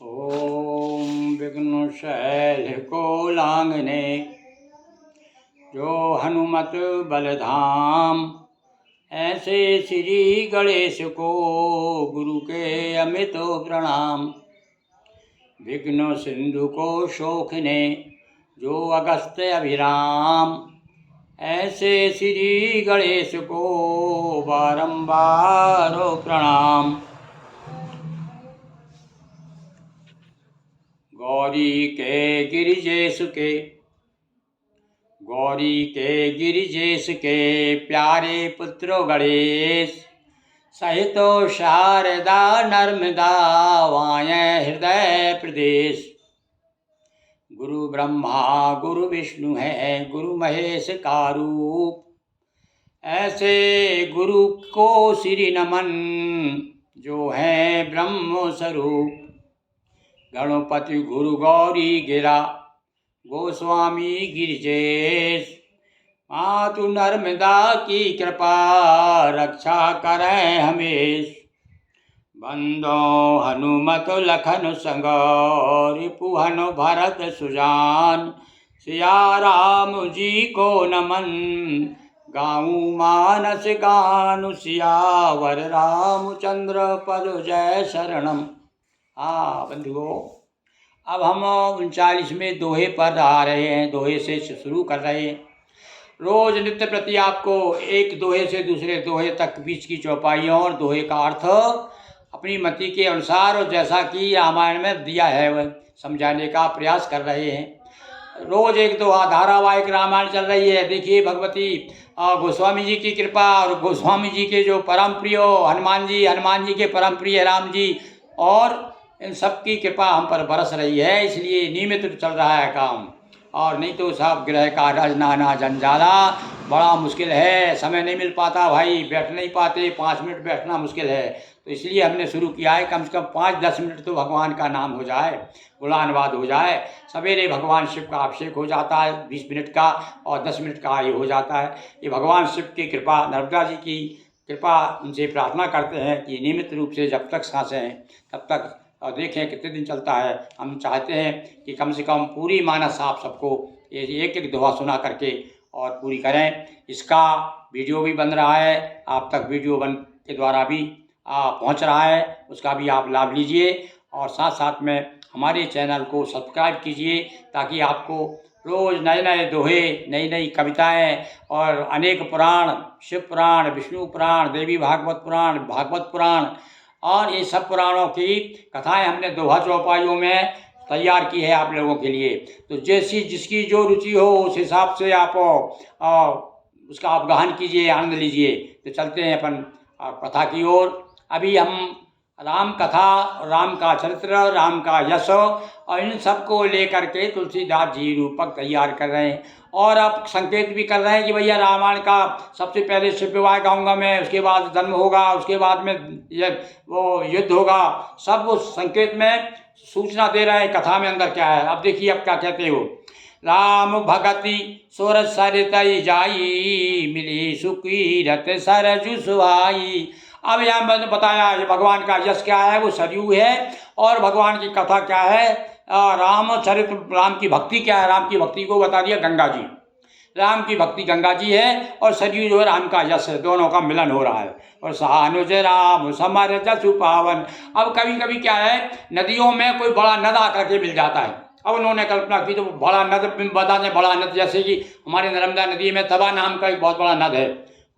ओम विघ्न शैल को लांघने जो हनुमत बलधाम, ऐसे श्री गणेश को गुरु के अमित प्रणाम। विघ्न सिंधु को शोखने जो अगस्त्य अभिराम, ऐसे श्री गणेश को बारंबार प्रणाम। गौरी के गिरिजेश के प्यारे पुत्र गणेश, सहित शारदा नर्मदा वायें हृदय प्रदेश। गुरु ब्रह्मा गुरु विष्णु है गुरु महेश का रूप, ऐसे गुरु को श्री नमन जो है ब्रह्म स्वरूप। गणपति गुरु गौरी गिरा गोस्वामी गिरिजेश, मातु नर्मदा की कृपा रक्षा करें हमेश। बंदो हनुमत लखन संग रिपुहन भरत सुजान, सिया राम जी को नमन गाऊं मानस गान। सियावर रामचंद्र पद जय शरणम। बंधुओं, अब हम 39वें दोहे पर आ रहे हैं। दोहे से शुरू कर रहे हैं। रोज नित्य प्रति आपको एक दोहे से दूसरे दोहे तक बीच की चौपाइयों और दोहे का अर्थ अपनी मति के अनुसार और जैसा कि रामायण में दिया है वह समझाने का प्रयास कर रहे हैं। रोज एक दोहा धारावाहिक रामायण चल रही है। देखिए, भगवती गोस्वामी जी की कृपा और गोस्वामी जी के जो परम प्रिय हनुमान जी के परम प्रिय राम जी, और इन सब की कृपा हम पर बरस रही है। इसलिए नियमित चल रहा है काम, और नहीं तो सब ग्रह कार्य नाना जंजाला बड़ा मुश्किल है। समय नहीं मिल पाता भाई, बैठ नहीं पाते, 5 मिनट बैठना मुश्किल है। तो इसलिए हमने शुरू किया है कम से कम 5-10 मिनट तो भगवान का नाम हो जाए, गुणानुवाद हो जाए। सवेरे भगवान शिव का अभिषेक हो जाता है 20 मिनट का, और 10 मिनट का ये हो जाता है। ये भगवान शिव की कृपा, नर्मदा जी की कृपा, उनसे प्रार्थना करते हैं कि नियमित रूप से जब तक सांसें हैं तब तक, और देखें कितने दिन चलता है। हम चाहते हैं कि कम से कम पूरी मानस आप सबको ये एक एक दोहा सुना करके और पूरी करें। इसका वीडियो भी बन रहा है, आप तक वीडियो बन के द्वारा भी पहुंच रहा है, उसका भी आप लाभ लीजिए। और साथ साथ में हमारे चैनल को सब्सक्राइब कीजिए, ताकि आपको रोज़ नए नए दोहे, नई नई कविताएं और अनेक पुराण, शिव पुराण, विष्णु पुराण, देवी भागवत पुराण, भागवत पुराण, और ये सब पुराणों की कथाएं हमने दोहा चौपाइयों में तैयार की है आप लोगों के लिए। तो जैसी जिसकी जो रुचि हो उस हिसाब से आप उसका आप ग्रहण कीजिए, आनंद लीजिए। तो चलते हैं अपन कथा की ओर। अभी हम राम कथा, राम का चरित्र, राम का यश और इन सब को लेकर के तुलसीदास जी रूपक तैयार कर रहे हैं। और अब संकेत भी कर रहे हैं कि भैया रामायण का सबसे पहले शिव विवाह गाऊंगा मैं, उसके बाद जन्म होगा, उसके बाद में वो युद्ध होगा। सब उस संकेत में सूचना दे रहे हैं कथा में अंदर क्या है। अब देखिए अब क्या कहते हो। राम भगति सोरठ सरितई जाई, मिली सुकीरत सरजु सुहाई। अब यहाँ मैंने बताया ये भगवान का यश क्या है, वो सरयू है। और भगवान की कथा क्या है, रामचरित्र, राम की भक्ति क्या है। राम की भक्ति को बता दिया गंगा जी, राम की भक्ति गंगा जी है, और सरयू जो है राम का यश है। दोनों का मिलन हो रहा है। और सहानुज राम समर जसु पावन। अब कभी कभी क्या है, नदियों में कोई बड़ा नद आकर के मिल जाता है। अब उन्होंने कल्पना की तो बड़ा नद बता दें, बड़ा नद जैसे कि हमारे नर्मदा नदी में तवा नाम का एक बहुत बड़ा नद है।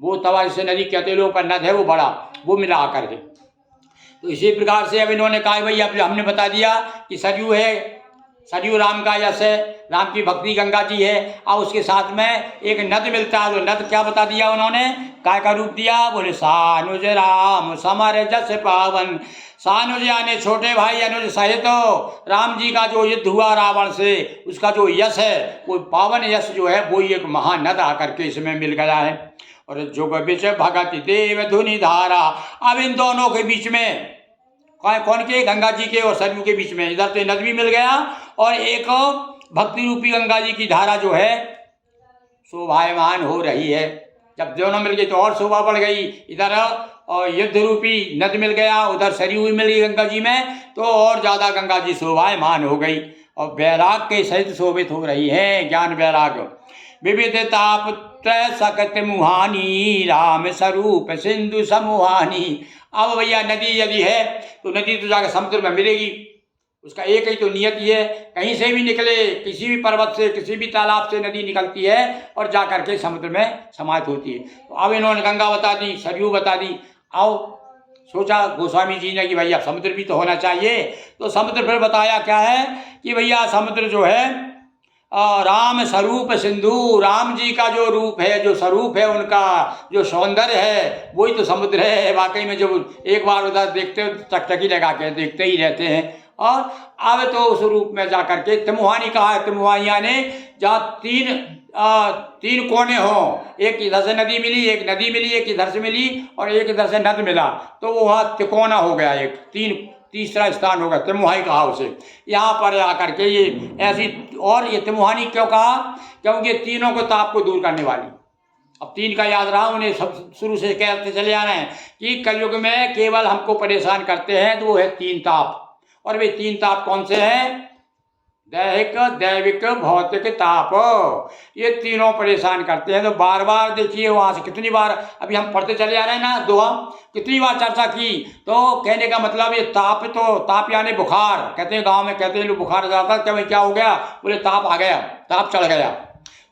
वो तवा जिसे नदी कहते लोग का नद है, वो बड़ा, वो मिला आकर के। तो इसी प्रकार से अब इन्होंने कहा भाई, अब हमने बता दिया कि सरयू है, सरयू राम का यश है, राम की भक्ति गंगा जी है। और उसके साथ में एक नद मिलता है। तो नद क्या बता दिया उन्होंने, काय का रूप दिया, बोले सानुज राम समर जस पावन। सानुज यानी छोटे भाई अनुज सहित राम जी का जो युद्ध हुआ रावण से, उसका जो यश है, वो पावन यश जो है, वो एक महानद आकर के इसमें मिल गया है। और जुग बिच भगत देव धुनि धारा। अब इन दोनों के बीच में, कौन के, गंगा जी के और सरयू के बीच में, इधर तो नद भी मिल गया, और एक भक्ति रूपी गंगा जी की धारा जो है शोभायमान हो रही है। जब दोनों मिल गई तो और शोभा बढ़ गई। इधर और युद्ध रूपी नद मिल गया, उधर सरयू भी मिल गई गंगा जी में, तो और ज़्यादा गंगा जी शोभायमान हो गई और वैराग के सहित शोभित हो रही है। ज्ञान वैराग विविध ताप त्रय सकत मुहानी, राम स्वरूप सिंधु समूहानी। अब भैया नदी यदि है तो नदी तो जाकर समुद्र में मिलेगी, उसका एक ही तो नियत ही है, कहीं से भी निकले, किसी भी पर्वत से, किसी भी तालाब से नदी निकलती है और जा करके समुद्र में समाहित होती है। तो अब इन्होंने गंगा बता दी, सरयू बता दी। आओ सोचा गोस्वामी जी ने कि भैया समुद्र भी तो होना चाहिए, तो समुद्र फिर बताया क्या है कि भैया समुद्र जो है राम स्वरूप सिंधु, राम जी का जो रूप है, जो स्वरूप है, उनका जो सौंदर्य है, वही तो समुद्र है। वाकई में जब एक बार उधर देखते हो टकटकी लगा के देखते ही रहते हैं। और अब तो उस रूप में जा करके तिमुहानी कहा है, तिमुहानिया ने जहाँ तीन कोने हों, एक इधर से नदी मिली, एक नदी मिली, एक इधर से मिली और एक इधर से नद मिला, तो वो वहाँ तिकोना हो गया, एक तीसरा स्थान होगा, तिमुहाई कहा उसे। यहाँ पर आकर के ये ऐसी, और ये तिमुहानी क्यों कहा, क्योंकि तीनों को ताप को दूर करने वाली। अब तीन का याद रहा उन्हें, सब शुरू से कहते चले आ रहे हैं कि कलयुग में केवल हमको परेशान करते हैं तो वो है तीन ताप। और वे तीन ताप कौन से हैं? दैहिक, दैविक, भौतिक ताप, ये तीनों परेशान करते हैं। तो बार बार देखिए वहाँ से कितनी बार अभी हम पढ़ते चले आ रहे हैं ना दोहा, कितनी बार चर्चा की। तो कहने का मतलब ये ताप, तो ताप यानी बुखार, कहते हैं गांव में कहते हैं लोग बुखार जाता, क्या हो गया, बोले ताप आ गया, ताप चढ़ गया।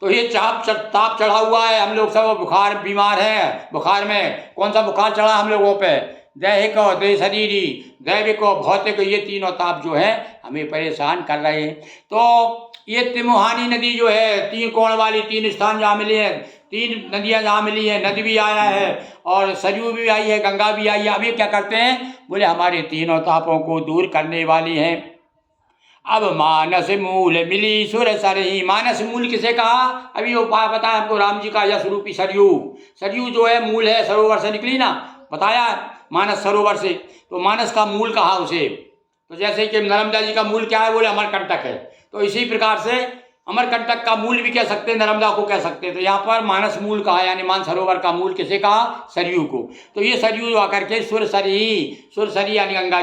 तो ये ताप चढ़ा हुआ है, हम लोग सब बुखार बीमार हैं। बुखार में कौन सा बुखार चढ़ा हम लोगों पे? दैहिक और शरीरी, दैविक और भौतिक, ये तीनों ताप जो है हमें परेशान कर रहे हैं। तो ये तिमुहानी नदी जो है, तीन कोण वाली, तीन स्थान जहाँ मिले हैं, तीन नदियाँ जहाँ मिली है, नदी भी आया है और सरयू भी आई है, गंगा भी आई है। अब ये क्या करते हैं, बोले हमारे तीनों तापों को दूर करने वाली हैं। अब मानस मूल मिली सुर सरही, मानस मूल किसे कहा? अभी वो बताया हमको, राम जी का यश रूपी सरयू, सरयू जो है मूल है, सरोवर से निकली ना, बताया मानस सरोवर से। तो मानस का मूल कहा उसे। तो जैसे कि नर्मदा जी का मूल क्या है, बोले अमरकंटक है, तो इसी प्रकार से अमरकंटक का मूल भी कह सकते हैं, नर्मदा को कह सकते हैं। तो यहाँ पर मानस मूल कहा, यानी मानसरोवर का मूल किसे कहा? सरयू को। तो ये सरयू आकर के सुरसरी यानी गंगा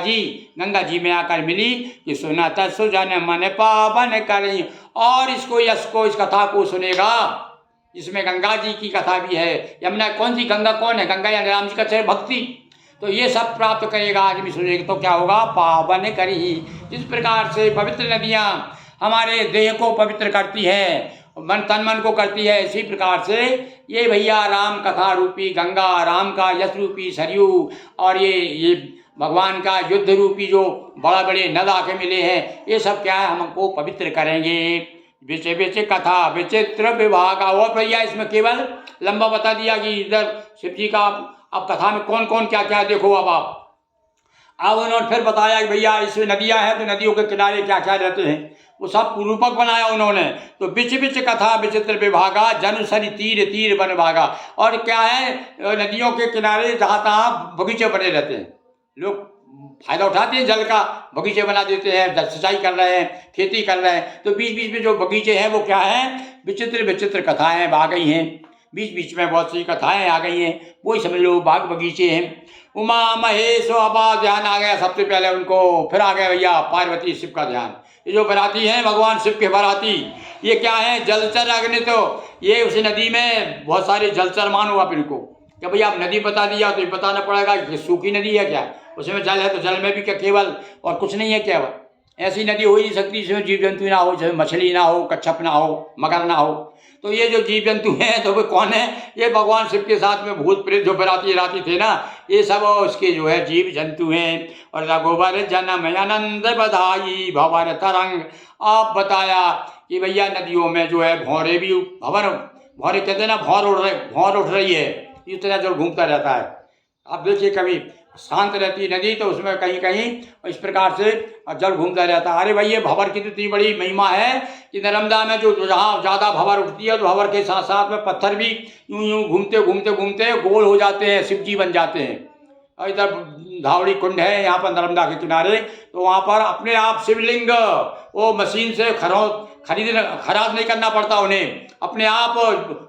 जी में आकर मिली कि सुनत सुजन मन पावन करी। और इसको यश को, इस कथा को सुनेगा, इसमें गंगा जी की कथा भी है। यमुना कौन सी, गंगा कौन है? गंगा यानी राम जी का चरण भक्ति। तो ये सब प्राप्त करेगा आदमी, सुनेगा तो क्या होगा? पावन करी। जिस प्रकार से पवित्र नदियाँ हमारे देह को पवित्र करती है, तन मन को करती है, इसी प्रकार से ये भैया राम कथा रूपी गंगा, राम का यश रूपी सरयू और ये भगवान का युद्ध रूपी जो बड़ा बड़े नद आके मिले हैं, ये सब क्या है, हमको पवित्र करेंगे। विचे विचे कथा विचित्र विभाग। और भैया इसमें केवल लंबा बता दिया कि इधर शिव जी का, अब कथा में कौन कौन क्या क्या देखो। अब उन्होंने फिर बताया कि भैया इसमें नदियाँ हैं तो नदियों के किनारे क्या क्या रहते हैं, वो सब रूपक बनाया उन्होंने। तो बिच बिच कथा विचित्र विभागा, जन सरी तीर तीर बन भागा। और क्या है, नदियों के किनारे जहाँ तहाँ बगीचे बने रहते हैं, लोग फायदा उठाते हैं जल का, बगीचे बना देते हैं, सिंचाई कर रहे हैं, खेती कर रहे हैं। तो बीच बीच में जो बगीचे हैं वो क्या है, विचित्र विचित्र कथाएँ आ गई हैं, बीच बीच में बहुत सी कथाएं आ गई हैं, वही समझ लो बाग बगीचे हैं। उमा महेश अबा ध्यान आ गया सबसे पहले उनको, फिर आ गया भैया पार्वती शिव का ध्यान। ये जो बराती हैं भगवान शिव के बराती, ये क्या है, जलचर अग्नि। तो ये उस नदी में बहुत सारे जलचर मानो आप इनको, क्या भैया आप नदी बता दिया तो ये बताना पड़ेगा कि सूखी नदी है क्या, उसमें जल है तो जल में भी क्या केवल और कुछ नहीं है क्या? ऐसी नदी हो ही नहीं सकती जिसमें जीव जंतु ना हो, जिसमें मछली ना हो, कच्छप ना हो, मगर ना हो। तो ये जो जीव जंतु हैं तो वे कौन है? ये भगवान शिव के साथ में भूत प्रेत जो बराती थे ना, ये सब उसके जो है जीव जंतु हैं। और रघुबर जन्म आनंद बधाई भंवर तरंग। आप बताया कि भैया नदियों में जो है भौरे भी, भौरे कहते हैं ना, भौर उठ रही है, इस तरह जो घूमता रहता है। आप देखिए कभी शांत रहती नदी तो उसमें कहीं कहीं इस प्रकार से जल घूमता रहता है। अरे भाई ये भंवर की इतनी बड़ी महिमा है कि नर्मदा में जो जहाँ ज़्यादा भंवर उठती है तो भंवर के साथ साथ में पत्थर भी यूं यूं घूमते घूमते घूमते गोल हो जाते हैं, शिव जी बन जाते हैं। और इधर धावड़ी कुंड है यहाँ पर नर्मदा के किनारे, तो वहाँ पर अपने आप शिवलिंग वो मशीन से खराज नहीं करना पड़ता उन्हें, अपने आप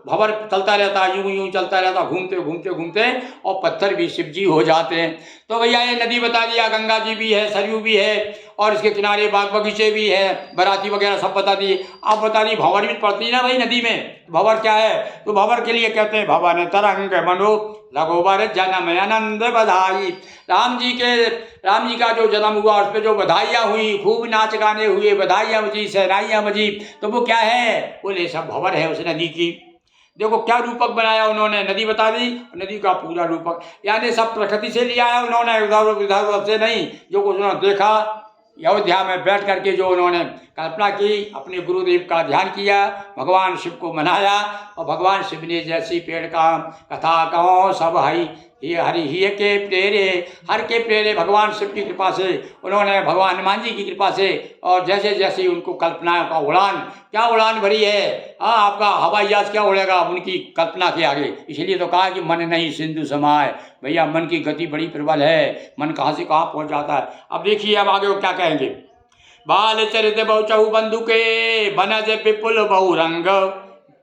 भंवर चलता रहता है, यूं यूं चलता रहता, घूमते घूमते घूमते, और पत्थर भी शिव जी हो जाते हैं। तो भैया ये नदी बता दिया, गंगा जी भी है, सरयू भी है, और इसके किनारे बाग बगीचे भी है, बराती वगैरह सब बता दिए। आप बता दी भंवर भी पड़ती है ना भाई नदी में, भंवर क्या है? तो भंवर के लिए कहते हैं भवन तरंग मनो रघुवर जन्म आनंद बधाई। राम जी का जो जन्म हुआ, उस पर जो बधाइयाँ हुई, खूब नाच गाने हुए, बधाइयाँ बजी, सहनाइयाँ बजी, तो वो क्या है? बोले सब भंवर है उस नदी की। देखो क्या रूपक बनाया उन्होंने, नदी बता दी, नदी का पूरा रूपक, यानी सब प्रकृति से लिया है उन्होंने, उधर उधर से नहीं। जो कुछ उन्होंने देखा, अयोध्या में बैठ करके जो उन्होंने कल्पना की, अपने गुरुदेव का ध्यान किया, भगवान शिव को मनाया, और भगवान शिव ने जैसी पेड़ का कथा कहो सब हरि ये हरि ही के प्रेरे, हर के प्रेरे भगवान शिव की कृपा से, उन्होंने भगवान हनुमान जी की कृपा से, और जैसे जैसे उनको कल्पना का उड़ान, क्या उड़ान भरी है, हाँ आपका हवाई जहाज क्या उड़ेगा उनकी कल्पना के आगे। इसलिए तो कहा कि मन नहीं सिंधु समाए, भैया मन की गति बड़ी प्रबल है, मन कहाँ से कहाँ पहुँच जाता है। अब देखिए अब आगे वो क्या कहेंगे। बाल चरित बहु चहु बंधु के, बनज विपुल बहु रंग।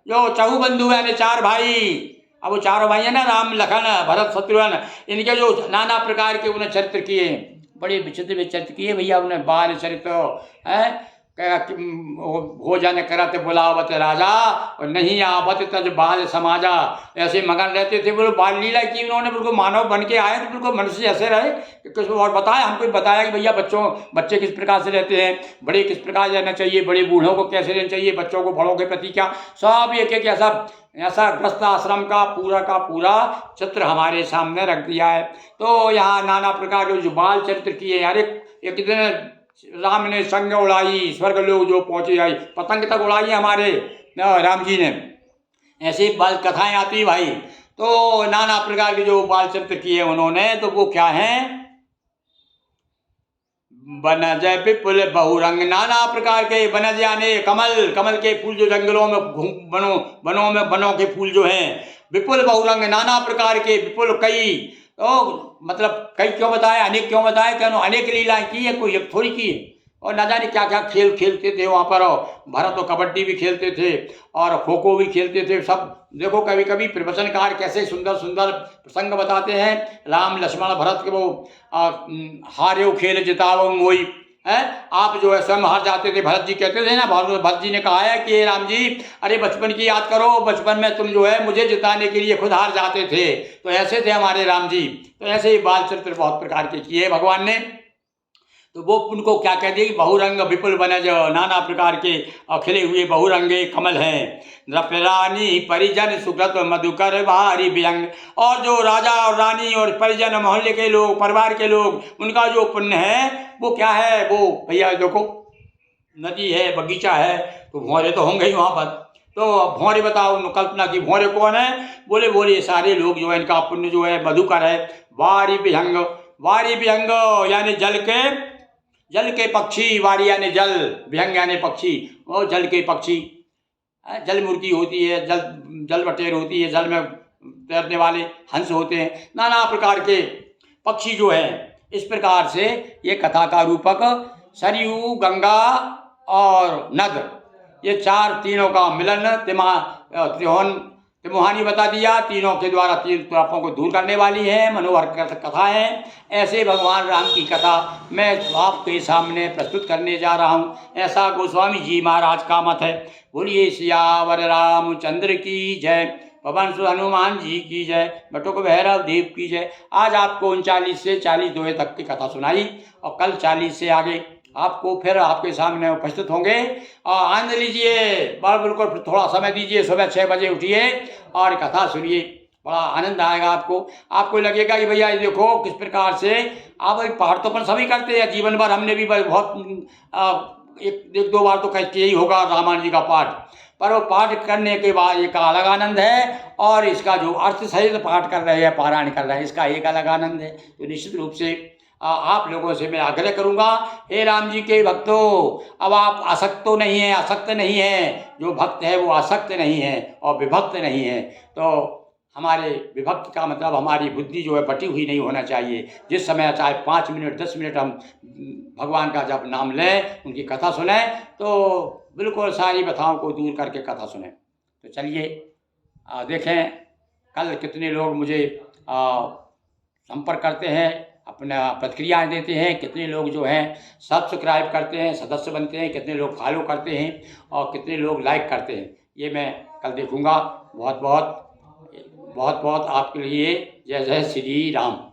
जो चहु बंधु यानी चार भाई, अब वो चारों भाई है ना, राम लखन भरत शत्रुघ्न, इनके जो नाना प्रकार के उन्हें चरित्र किए, बड़े विचित्र चरित्र किए भैया उन्हें। बाल चरित्र है, भोजन करत बुलावत राजा, और नहीं आवत तज बाल समाजा। ऐसे मगन रहते थे, बोलो बाल लीला की उन्होंने, बिल्कुल मानव बन के आए तो बिल्कुल मनुष्य ऐसे रहे। कुछ और बताया, हमको बताया कि भैया बच्चे किस प्रकार से रहते हैं, बड़े किस प्रकार रहना चाहिए, बड़े बूढ़ों को कैसे रहना चाहिए, बच्चों को बड़ों के प्रति क्या, सब एक एक ऐसा गृहस्थ आश्रम का पूरा चित्र हमारे सामने रख दिया है। तो यहाँ नाना प्रकार के जो बाल चरित्र किए, यार एक दिन राम ने संग उड़ाई, स्वर्ग लोग जो पहुंचे आई, पतंग तक उड़ाई हमारे राम जी ने। ऐसी बाल कथाएं आती भाई। तो नाना प्रकार के जो बाल चरित्र किए उन्होंने, तो वो क्या है? बनज विपुल बहुरंग, नाना प्रकार के, बनज यानी कमल के फूल जो जंगलों में बनों के फूल जो हैं, विपुल बहुरंग नाना प्रकार के, विपुल कई, तो मतलब कई क्यों बताया, अनेक क्यों बताया, क्या अनेक लीलाएं की है, कोई एक थोड़ी की है। और ना जाने क्या क्या खेल खेलते थे वहाँ पर, भरत तो कबड्डी भी खेलते थे और खो खो भी खेलते थे सब। देखो कभी कभी प्रवचनकार कैसे सुंदर सुंदर प्रसंग बताते हैं, राम लक्ष्मण भरत के वो हार्यो खेल जिताओ मोई है। आप जो है स्वयं हार जाते थे, भरत जी कहते थे ना, भरत जी ने कहा है कि राम जी अरे बचपन की याद करो, बचपन में तुम जो है मुझे जिताने के लिए खुद हार जाते थे। तो ऐसे थे हमारे राम जी। तो ऐसे ही बाल चरित्र बहुत प्रकार के किए भगवान ने। तो वो उनको क्या कह दिया कि बहुरंग विपुल बनज, नाना प्रकार के खिले हुए बहुरंगे कमल हैं। नृपरानी परिजन सुकृत मधुकर भारी व्यंग, और जो राजा और रानी और परिजन मोहल्ले के लोग, परिवार के लोग, उनका जो पुण्य है वो क्या है? वो भैया देखो नदी है, बगीचा है, तो भौरे तो होंगे ही वहाँ पर। तो भौरे बताओ, कल्पना की भौरे कौन है? बोले सारे लोग जो है, इनका पुण्य जो है मधुकर है। वारी विहंग यानी जल के पक्षी, वारी यानी जल, विहंग यानी पक्षी, वो जल के पक्षी, जल मुर्गी होती है, जल बटेर होती है, जल में तैरने वाले हंस होते हैं, नाना प्रकार के पक्षी जो है। इस प्रकार से ये कथा का रूपक सरयू, गंगा और नद, ये तीनों का मिलन, तिमुहानी बता दिया। तीनों के द्वारा तीन पापों को दूर करने वाली है, मनोहर कथा है। ऐसे भगवान राम की कथा मैं आपके सामने प्रस्तुत करने जा रहा हूँ। ऐसा गोस्वामी जी महाराज का मत है। बोलिए सियावर रामचंद्र की जय, पवन सुत हनुमान जी की जय, बटुक भैरव देव की जय। आज आपको 39 से 40 दोहे तक की कथा सुनाई, और कल 40 से आगे आपको फिर आपके सामने उपस्थित होंगे। और आनंद लीजिए, बिल्कुल थोड़ा समय दीजिए, सुबह 6 बजे उठिए और कथा सुनिए, बड़ा आनंद आएगा आपको लगेगा कि भैया ये देखो किस प्रकार से आप पाठ तो अपन सभी करते हैं जीवन भर, हमने भी बहुत एक दो बार तो किया ही होगा रामायण जी का पाठ, पर वो पाठ करने के बाद एक अलग आनंद है, और इसका जो अर्थ सहित पाठ कर रहे हैं, पारायण कर रहे हैं, इसका एक अलग आनंद है। तो निश्चित रूप से आप लोगों से मैं आग्रह करूंगा, हे राम जी के भक्तों, अब आप आसक्त तो नहीं है, आसक्त नहीं है। जो भक्त है वो आसक्त नहीं है और विभक्त नहीं है। तो हमारे विभक्त का मतलब हमारी बुद्धि जो है बटी हुई नहीं होना चाहिए। जिस समय चाहे 5 मिनट 10 मिनट हम भगवान का जब नाम लें, उनकी कथा सुनें, तो बिल्कुल सारी व्यथाओं को दूर करके कथा सुने। तो चलिए देखें कल कितने लोग मुझे संपर्क करते हैं, अपना प्रतिक्रियाएँ देते हैं, कितने लोग जो हैं सब्सक्राइब करते हैं, सदस्य बनते हैं, कितने लोग फॉलो करते हैं और कितने लोग लाइक करते हैं, ये मैं कल देखूँगा। बहुत बहुत आपके लिए जय जय श्री राम।